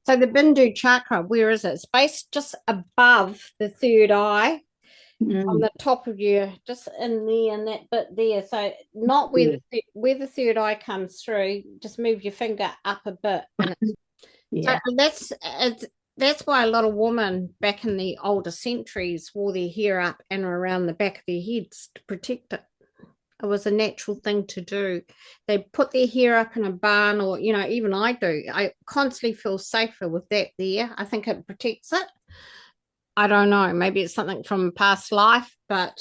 So the Bindu chakra, where is it? It's based just above the third eye on Mm, the top of you, just in there and that bit there. So not where yeah, the third eye comes through. Just move your finger up a bit, and so yeah. that's why a lot of women back in the older centuries wore their hair up and around the back of their heads to protect it. It was a natural thing to do. They put their hair up in a barn, or even I do. I constantly feel safer with that there. I think it protects it. I don't know. Maybe it's something from past life, but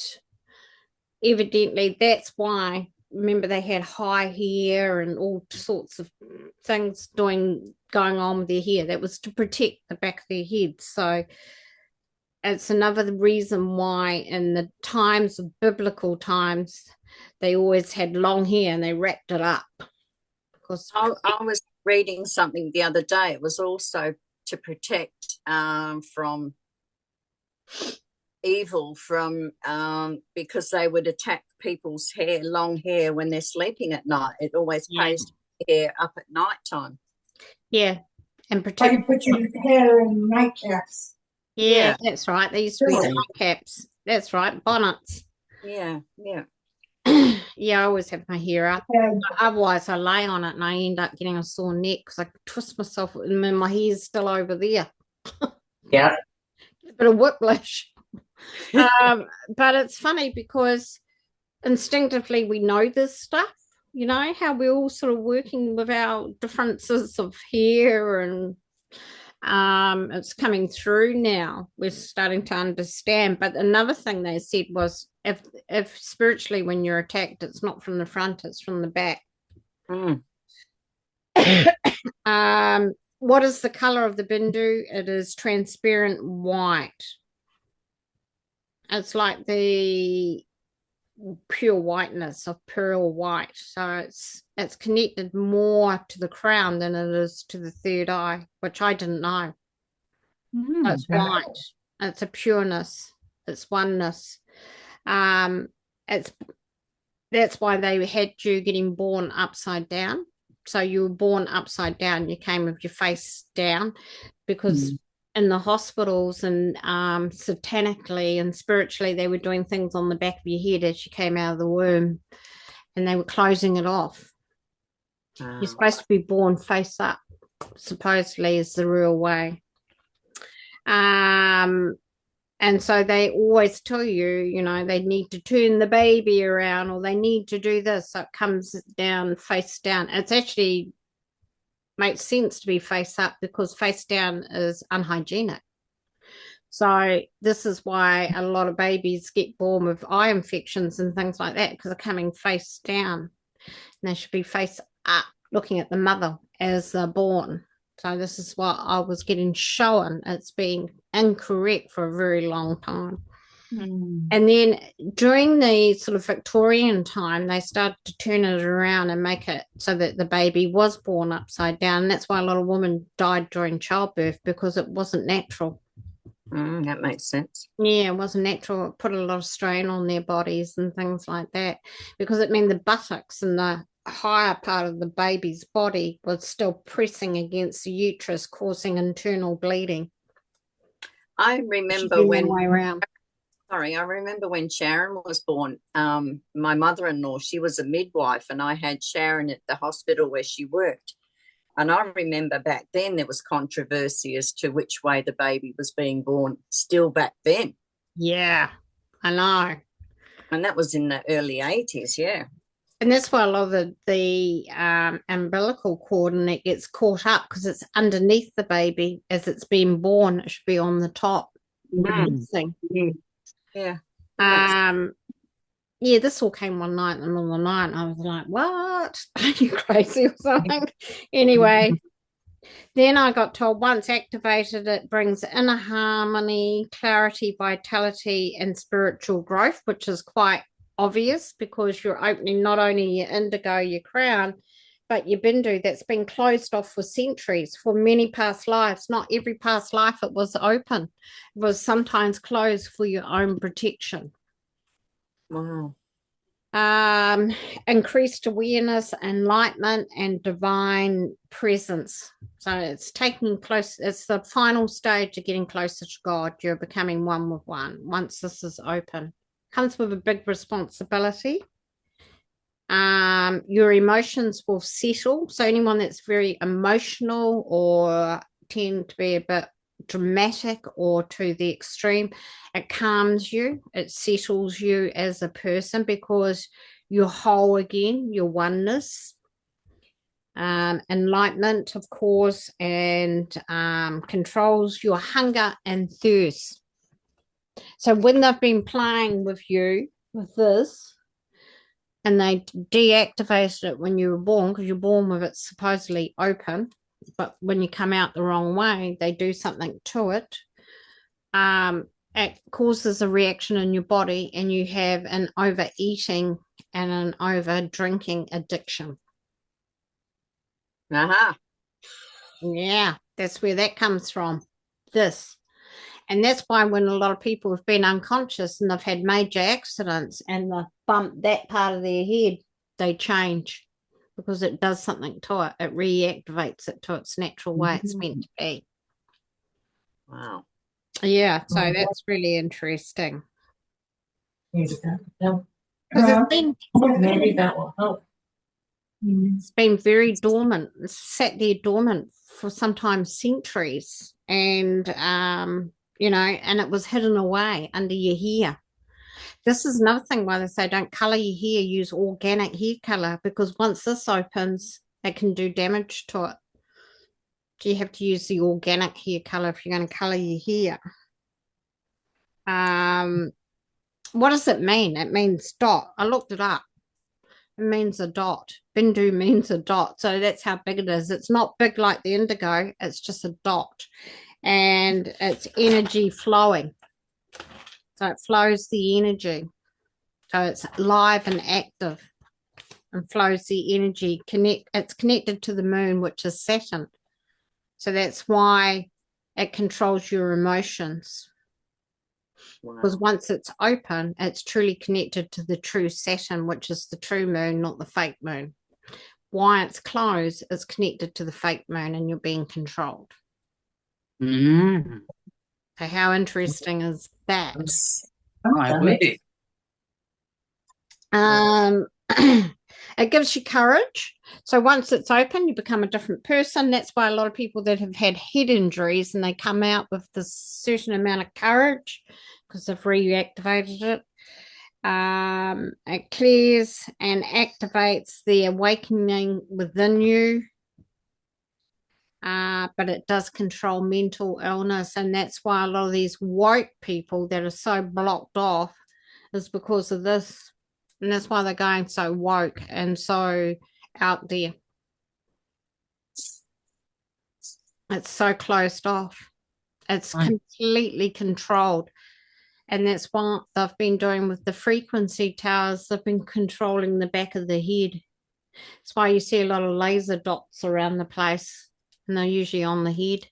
evidently that's why. Remember, they had high hair and all sorts of things going on with their hair. That was to protect the back of their head. So it's another reason why in the times of biblical times they always had long hair and they wrapped it up because I was reading something the other day. It was also to protect from evil, from because they would attack people's hair, long hair, when they're sleeping at night. It always yeah, pays hair up at night time. yeah, and Why protect. you put your hair in nightcaps? Yeah, Yeah, that's right. They used to be nightcaps. That's right, bonnets. yeah, yeah. Yeah, I always have my hair up. And Otherwise, I lay on it and I end up getting a sore neck because I twist myself and then my hair's still over there. Yeah. A bit of whiplash. But it's funny because instinctively we know this stuff. You know how we're all sort of working with our differences of hair, and it's coming through now. We're starting to understand. But another thing they said was if spiritually when you're attacked, it's not from the front, it's from the back. Mm. What is the color of the bindu? It is transparent white. It's like the pure whiteness of pearl white. So it's connected more to the crown than it is to the third eye, which I didn't know. So Mm. it's white. It's a pureness. It's oneness. Um, it's that's why they had you getting born upside down. So you were born upside down. You came with your face down because Mm. in the hospitals and satanically and spiritually, they were doing things on the back of your head as you came out of the womb and they were closing it off. You're Ah. supposed to be born face up, supposedly, is the real way. Um, and so they always tell you, they need to turn the baby around or they need to do this. So it comes down, face down. It's actually makes sense to be face up because face down is unhygienic. So this is why a lot of babies get born with eye infections and things like that because they're coming face down. And they should be face up, looking at the mother as they're born. So this is what I was getting shown. It's been incorrect for a very long time. Mm. And then during the sort of Victorian time, they started to turn it around and make it so that the baby was born upside down. And that's why a lot of women died during childbirth because it wasn't natural. Mm, that makes sense. Yeah, it wasn't natural. It put a lot of strain on their bodies and things like that because it meant the buttocks and the higher part of the baby's body was still pressing against the uterus, causing internal bleeding. I It should remember be the other when, way around. sorry, I remember when Sharon was born. My mother-in-law, she was a midwife, and I had Sharon at the hospital where she worked. And I remember back then there was controversy as to which way the baby was being born, still back then. Yeah, I know. And that was in the early 80s, yeah. And that's why a lot of the umbilical cord and it gets caught up because it's underneath the baby as it's being born. It should be on the top. Mm. Thing. Yeah, yeah, that makes Um, yeah, this all came one night in the middle of the night. And I was like, what? Are you crazy or something? Anyway, then I got told once activated, it brings inner harmony, clarity, vitality, and spiritual growth, which is quite obvious because you're opening not only your indigo, your crown, but your bindu that's been closed off for centuries, for many past lives. Not every past life it was open, it was sometimes closed for your own protection. wow. Increased awareness, enlightenment, and divine presence. So it's taking close, it's the final stage of getting closer to God. You're becoming one with one once this is open. Comes with a big responsibility. Your emotions will settle. So anyone that's very emotional or tend to be a bit dramatic or to the extreme, it calms you, it settles you as a person because you're whole again, your oneness. Enlightenment, of course, and controls your hunger and thirst. So when they've been playing with you with this, and they deactivated it when you were born, because you're born with it supposedly open, but when you come out the wrong way, they do something to it. It causes a reaction in your body, and you have an overeating and an over drinking addiction. Yeah, that's where that comes from. This. And that's why when a lot of people have been unconscious and they've had major accidents and they've bumped that part of their head, they change because it does something to it. It reactivates it to its natural way it's meant to be. Wow. Yeah, so that's really interesting. Maybe that will Because help. Maybe that will help. it's been very dormant. It's sat there dormant for sometimes centuries. And and it was hidden away under your hair. This is another thing why they say don't color your hair, use organic hair color, because once this opens, it can do damage to it. So you have to use the organic hair color if you're going to color your hair. What does it mean? It means dot. I looked it up. It means a dot. Bindu means a dot. So that's how big it is. It's not big like the indigo. It's just a dot. And it's energy flowing. So it flows the energy. So it's live and active and flows the energy. It's connected to the moon, which is Saturn. So that's why it controls your emotions. Wow. Because once it's open, it's truly connected to the true Saturn, which is the true moon, not the fake moon. Why it's closed is connected to the fake moon and you're being controlled. Mm. So how interesting is that? I believe. It gives you courage. So once it's open, you become a different person. That's why a lot of people that have had head injuries and they come out with this certain amount of courage because they've reactivated it. It clears and activates the awakening within you. But it does control mental illness. And that's why a lot of these woke people that are so blocked off is because of this. And that's why they're going so woke and so out there. It's so closed off. It's completely controlled. And that's what they've been doing with the frequency towers. They've been controlling the back of the head. That's why you see a lot of laser dots around the place. And they're usually on the head.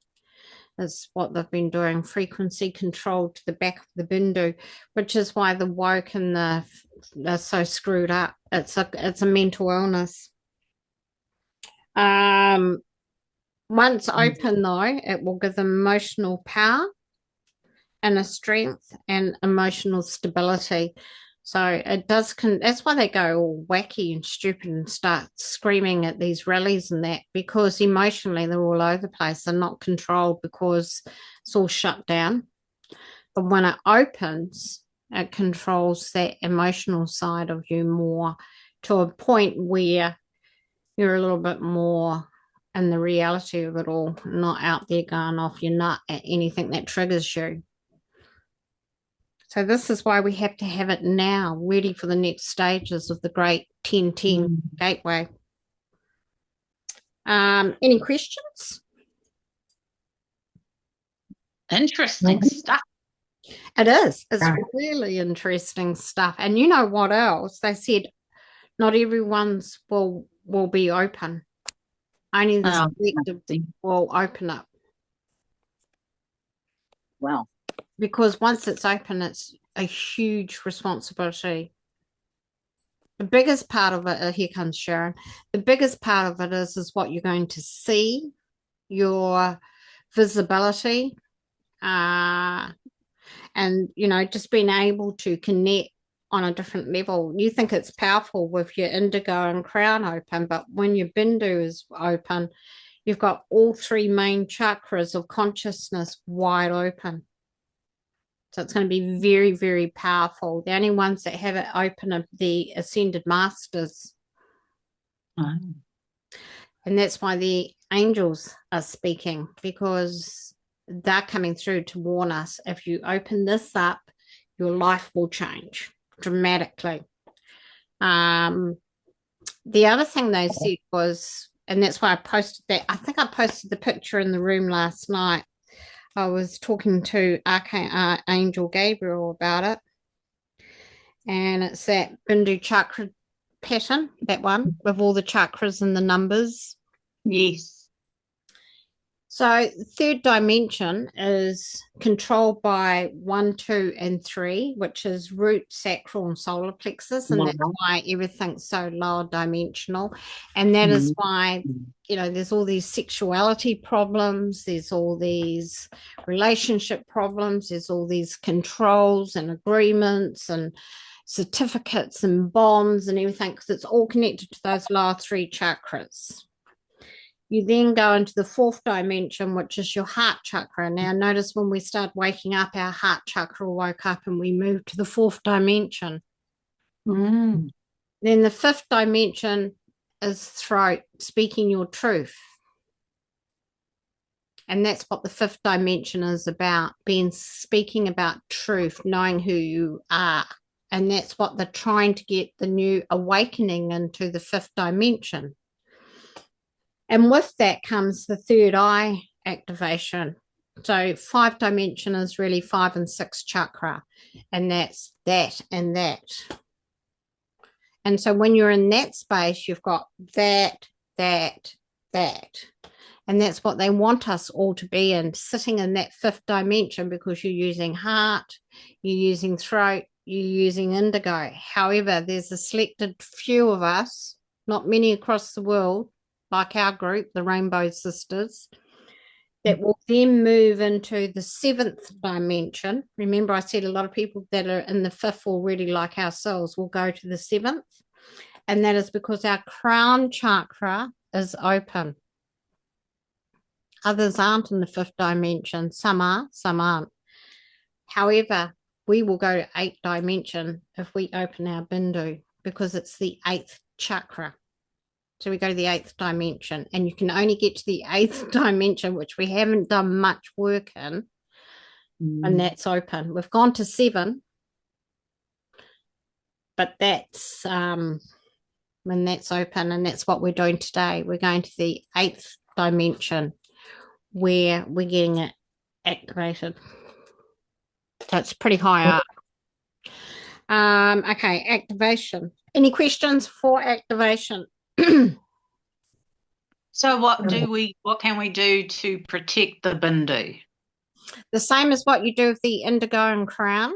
That's what they've been doing, frequency control to the back of the Bindu, which is why the woke and they're so screwed up. It's a mental illness. Once open though, it will give them emotional power, inner strength, and emotional stability. So it does. That's why they go all wacky and stupid and start screaming at these rallies and that, because emotionally they're all over the place. They're not controlled because it's all shut down. But when it opens, it controls that emotional side of you more to a point where you're a little bit more in the reality of it all, not out there going off your nut at anything that triggers you. So this is why we have to have it now, ready for the next stages of the great 1010 gateway. Any questions? Interesting stuff. It is. It's really interesting stuff. And you know what else? They said not everyone's will be open. Only the selective will open up. Wow. Because once it's open, it's a huge responsibility. The biggest part of it, here comes Sharon. The biggest part of it is what you're going to see, your visibility, and just being able to connect on a different level. You think it's powerful with your indigo and crown open, but when your bindu is open, you've got all three main chakras of consciousness wide open. So it's going to be very, very powerful. The only ones that have it open are the ascended masters. Oh. And that's why the angels are speaking, because they're coming through to warn us. If you open this up, your life will change dramatically. The other thing they said was, and that's why I posted that, I think I posted the picture in the room last night. I was talking to Archangel Gabriel about it. And it's that Bindu chakra pattern, that one with all the chakras and the numbers. Yes. So third dimension is controlled by 1, 2, and 3, which is root, sacral, and solar plexus, and that's why everything's so lower dimensional. And that is why, there's all these sexuality problems, there's all these relationship problems, there's all these controls and agreements and certificates and bonds and everything, because it's all connected to those lower three chakras. You then go into the fourth dimension, which is your heart chakra. Now, notice when we start waking up, our heart chakra woke up and we moved to the fourth dimension. Mm. Then the fifth dimension is throat, speaking your truth. And that's what the fifth dimension is about, speaking about truth, knowing who you are. And that's what they're trying to get the new awakening into the fifth dimension. And with that comes the third eye activation. So 5 dimension is really 5 and 6 chakra, and that's that and that. And so when you're in that space, you've got that. And that's what they want us all to be in, sitting in that fifth dimension, because you're using heart, you're using throat, you're using indigo. However, there's a selected few of us, not many across the world, like our group, the Rainbow Sisters, that will then move into the 7th dimension. Remember, I said a lot of people that are in the 5th already, like ourselves, will go to the 7th. And that is because our crown chakra is open. Others aren't in the 5th dimension. Some are, some aren't. However, we will go to 8th dimension if we open our Bindu, because it's the 8th chakra. So we go to the 8th dimension, and you can only get to the 8th dimension, which we haven't done much work in, and that's open. We've gone to 7, but that's when that's open, and that's what we're doing today. We're going to the 8th dimension, where we're getting it activated. So it's pretty high up. Okay, activation. Any questions for activation? So what can we do to protect the Bindu? The same as what you do with the indigo and crown.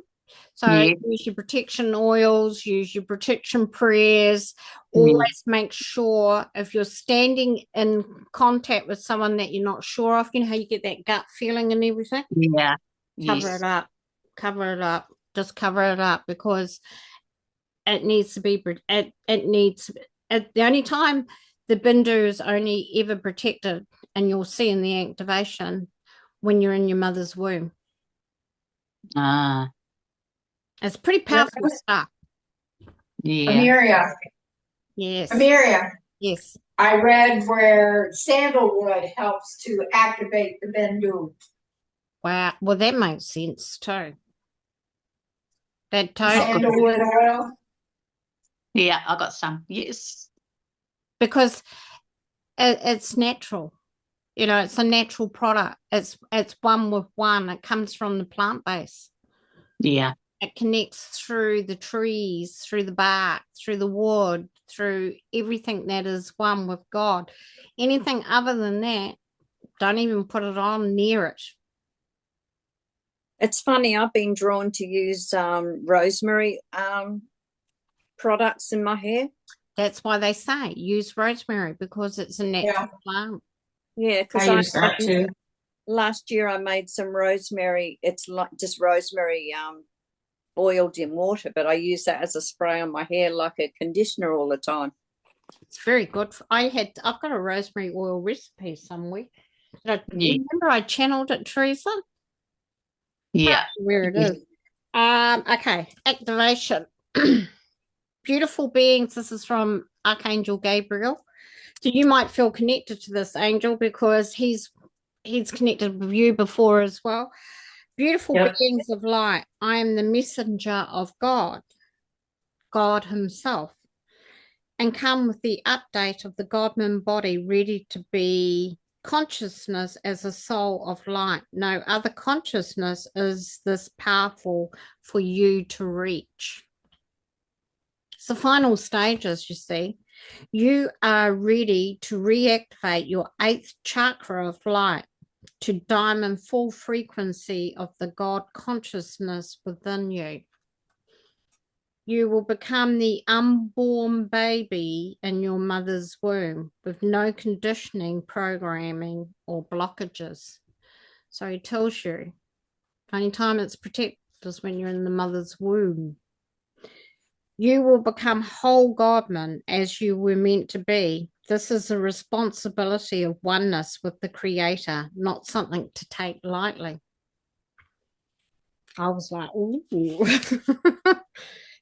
So use your protection oils, use your protection prayers. Always make sure, if you're standing in contact with someone that you're not sure of, you know how you get that gut feeling and everything? Yeah. Cover it up. Cover it up. Just cover it up, because it needs to be, the only time the Bindu is only ever protected, and you'll see in the activation, when you're in your mother's womb. It's pretty powerful stuff. Yeah. Amelia. Yes. Amelia. Yes. I read where sandalwood helps to activate the Bindu. Wow. Well, that makes sense too. That Sandalwood oil. Yeah, I got some. Yes. Because it's natural. It's a natural product. It's one with one. It comes from the plant base. Yeah. It connects through the trees, through the bark, through the wood, through everything that is one with God. Anything other than that, don't even put it on near it. It's funny, I've been drawn to use rosemary products in my hair. That's why they say use rosemary, because it's a natural plant. Yeah, because I use that too. last year I made some rosemary. It's like just rosemary boiled in water, but I use that as a spray on my hair like a conditioner all the time. It's very good. I've got a rosemary oil recipe somewhere. Yeah. Remember I channeled it, Teresa? Yeah. Where it is. Okay, activation. Beautiful beings. This is from Archangel Gabriel. So you might feel connected to this angel because he's connected with you before as well. Beautiful beings of light. I am the messenger of God, God himself, and come with the update of the Godman body ready to be consciousness as a soul of light. No other consciousness is this powerful for you to reach. It's the final stages, you see. You are ready to reactivate your 8th chakra of light to diamond full frequency of the God consciousness within you. You will become the unborn baby in your mother's womb with no conditioning, programming, or blockages. So he tells you, only time it's protected is when you're in the mother's womb. You will become whole Godman as you were meant to be. This is a responsibility of oneness with the Creator, not something to take lightly. I was like, ooh.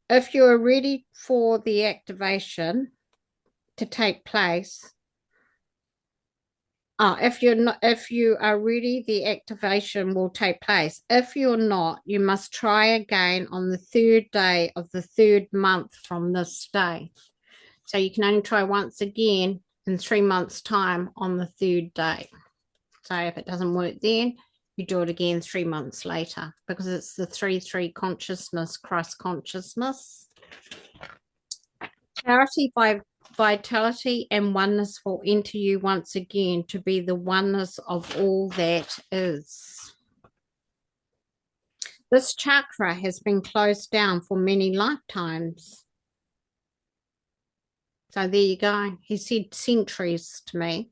If you are ready for the activation to take place, if you are ready, the activation will take place. If you're not, you must try again on the 3rd day of the 3rd month from this day. So you can only try once again in 3 months' time on the 3rd day. So if it doesn't work then, you do it again 3 months later, because it's the 3-3 consciousness, Christ consciousness. Clarity by vitality and oneness will enter you once again to be the oneness of all that is. This chakra has been closed down for many lifetimes. So there you go. He said centuries to me.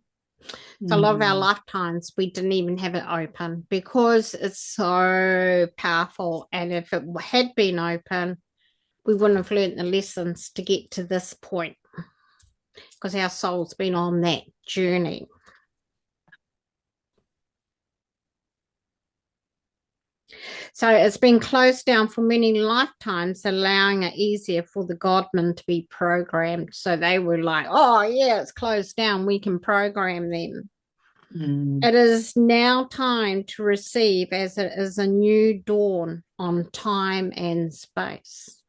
So a lot of our lifetimes, we didn't even have it open because it's so powerful. And if it had been open, we wouldn't have learned the lessons to get to this point, because our soul's been on that journey. So it's been closed down for many lifetimes, allowing it easier for the Godmen to be programmed. So they were like, oh, yeah, it's closed down. We can program them. It is now time to receive, as it is a new dawn on time and space.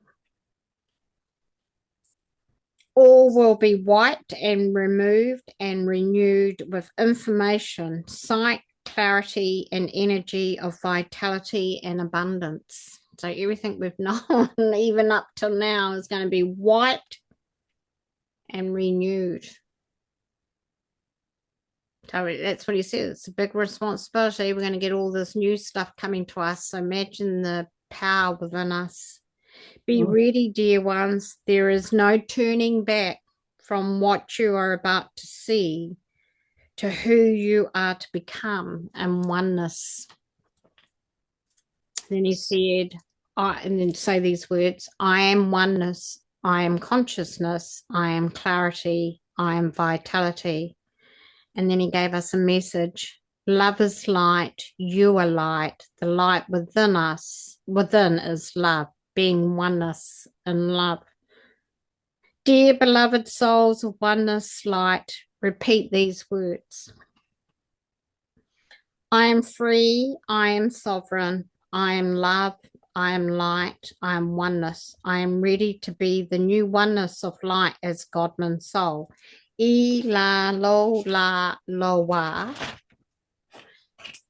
All will be wiped and removed and renewed with information, sight, clarity, and energy of vitality and abundance. So everything we've known, even up till now, is going to be wiped and renewed. So that's what he says. It's a big responsibility. We're going to get all this new stuff coming to us. So imagine the power within us. Be ready, dear ones. There is no turning back from what you are about to see to who you are to become in oneness. Then he said, and then say these words: I am oneness, I am consciousness, I am clarity, I am vitality. And then he gave us a message: love is light, you are light, the light within us, within is love, being oneness in love. Dear beloved souls of oneness light, repeat these words: I am free, I am sovereign, I am love, I am light, I am oneness. I am ready to be the new oneness of light as Godman soul. E la lo la lo wa.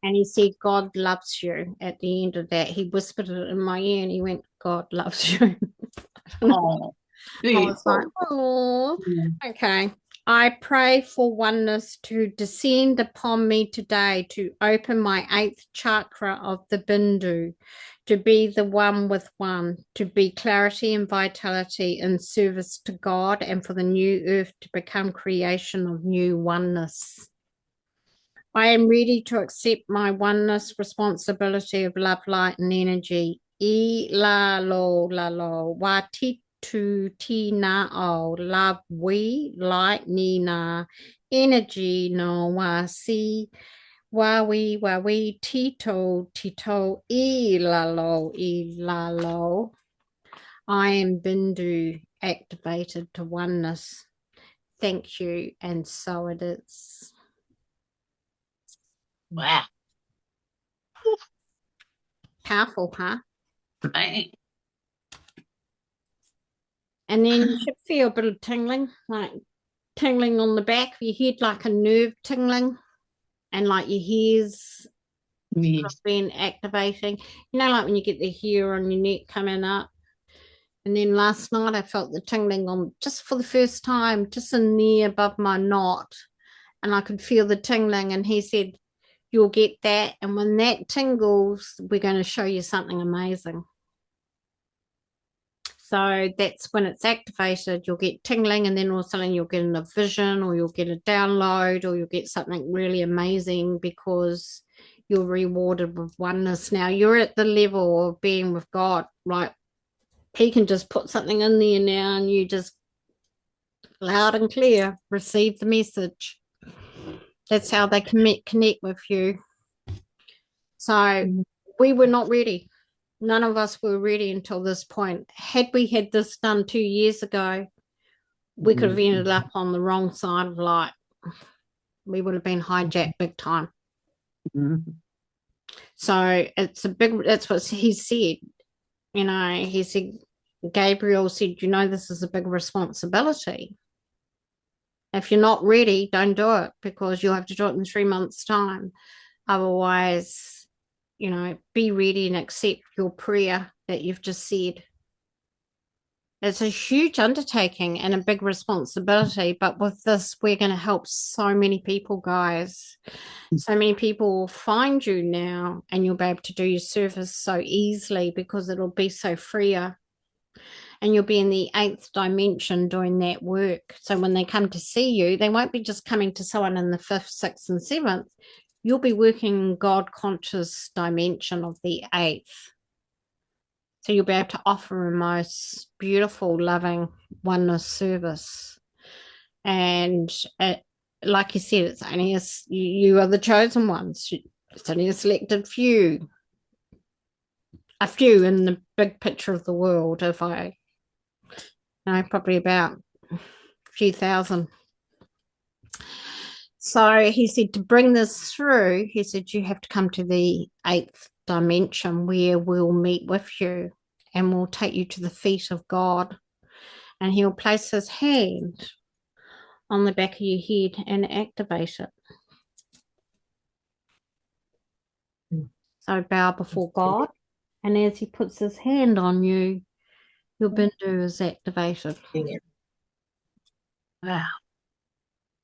And he said, God loves you at the end of that. He whispered it in my ear and he went, God loves you. Oh, I was like, oh, okay. I pray for oneness to descend upon me today to open my 8th chakra of the Bindu, to be the one with one, to be clarity and vitality in service to God and for the new earth to become creation of new oneness. I am ready to accept my oneness responsibility of love, light, and energy. E la lo, wa ti tu ti na o, love we, light ni na, energy no wa si, wa we, tito, e la lo. I am Bindu, activated to oneness. Thank you, and so it is. Wow. Powerful, huh? Right. And then you should feel a bit of tingling, like tingling on the back of your head, like a nerve tingling, and like your hair's Yes. been activating. You know, like when you get the hair on your neck coming up. And then last night I felt the tingling on just for the first time, just in there above my knot. And I could feel the tingling. And he said, you'll get that. And when that tingles, we're going to show you something amazing. So that's when it's activated, you'll get tingling, and then all of a sudden you'll get a vision, or you'll get a download, or you'll get something really amazing because you're rewarded with oneness. Now you're at the level of being with God, right? He can just put something in there now and you just loud and clear receive the message. That's how they connect with you. So we were not ready. None of us were ready until this point. Had we had this done 2 years ago, we could have ended up on the wrong side of light. We would have been hijacked big time. So it's a big, that's what he said. You know, he said, Gabriel said, you know, this is a big responsibility. If you're not ready, don't do it, because you'll have to do it in 3 months' time. Otherwise, you know, be ready and accept your prayer that you've just said. It's a huge undertaking and a big responsibility, but with this, we're going to help so many people, guys. So many people will find you now, and you'll be able to do your service so easily because it'll be so freer. And you'll be in the 8th dimension doing that work. So when they come to see you, they won't be just coming to someone in the 5th, 6th, and 7th. You'll be working in God conscious dimension of the 8th. So you'll be able to offer a most beautiful, loving oneness service. And like you said, it's only you are the chosen ones. It's only a selected few. A few in the big picture of the world, if I know, probably about a few thousand. So he said to bring this through, he said you have to come to the 8th dimension where we'll meet with you and we'll take you to the feet of God, and he'll place his hand on the back of your head and activate it. So bow before God, and as he puts his hand on you, your Bindu is activated. Wow.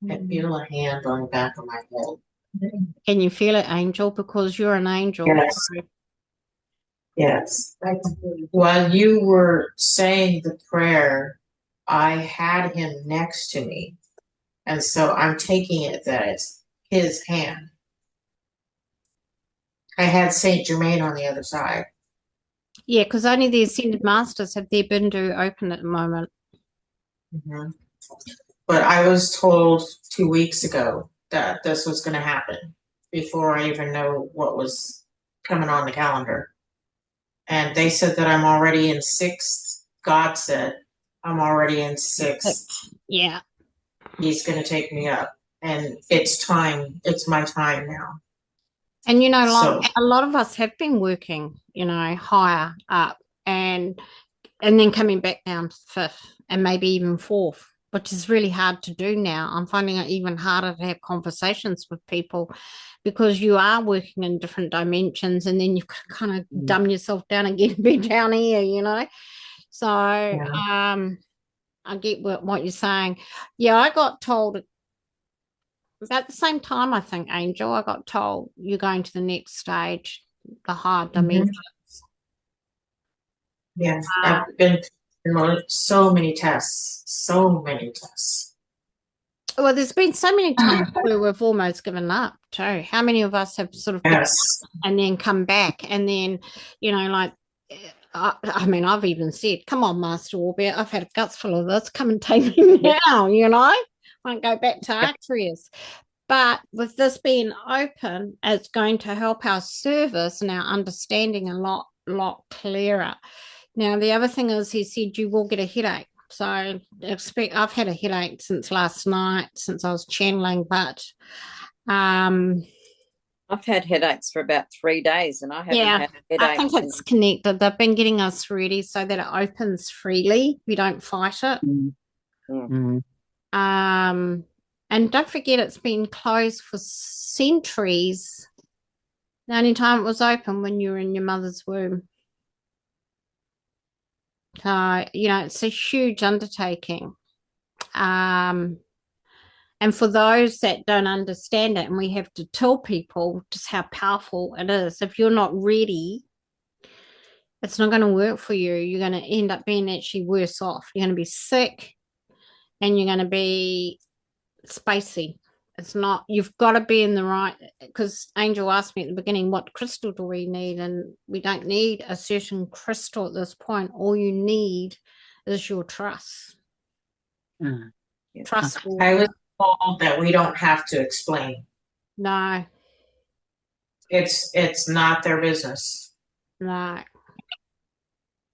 I feel a hand on the back of my head. Can you feel it, Angel? Because you're an angel. Yes. Yes. While you were saying the prayer, I had him next to me. And so I'm taking it that it's his hand. I had Saint Germain on the other side. Yeah, because only the Ascended Masters have their Bindu open at the moment. Mm-hmm. But I was told 2 weeks ago that this was going to happen before I even know what was coming on the calendar. And they said that I'm already in 6th. God said I'm already in 6th. Yeah. He's going to take me up. And it's time. It's my time now. And, you know, a lot of us have been working, you know, higher up and then coming back down to 5th and maybe even 4th, which is really hard to do now. I'm finding it even harder to have conversations with people because you are working in different dimensions, and then you kind of dumb yourself down and get be down here, you know. So I get what you're saying. Yeah, I got told about the same time, I think, Angel, I got told you're going to the next stage, the higher dimensions. Yeah, I've been through so many tests, so many tests. Well, there's been so many times where we've almost given up too. How many of us have sort of given Yes. up and then come back and then, like, I mean, I've even said, come on, Master Warbear, I've had a guts full of this. Come and take me now, Won't go back to Arcturus. But with this being open, it's going to help our service and our understanding a lot clearer. Now, the other thing is, he said you will get a headache. So expect. I've had a headache since last night, since I was channeling, but I've had headaches for about 3 days, and I haven't yeah, had a I headache. think it's connected. They've been getting us ready so that it opens freely. We don't fight it. Mm. And don't forget, it's been closed for centuries. The only time it was open when you were in your mother's womb. So, it's a huge undertaking. And for those that don't understand it, and we have to tell people just how powerful it is, if you're not ready, it's not going to work for you. You're going to end up being actually worse off. You're going to be sick and you're going to be spacey. It's not, you've got to be in the right, because Angel asked me at the beginning, what crystal do we need? And we don't need a certain crystal at this point. All you need is your trust. Trust. I was told that we don't have to explain. No, It's not their business. no,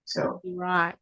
So you're right.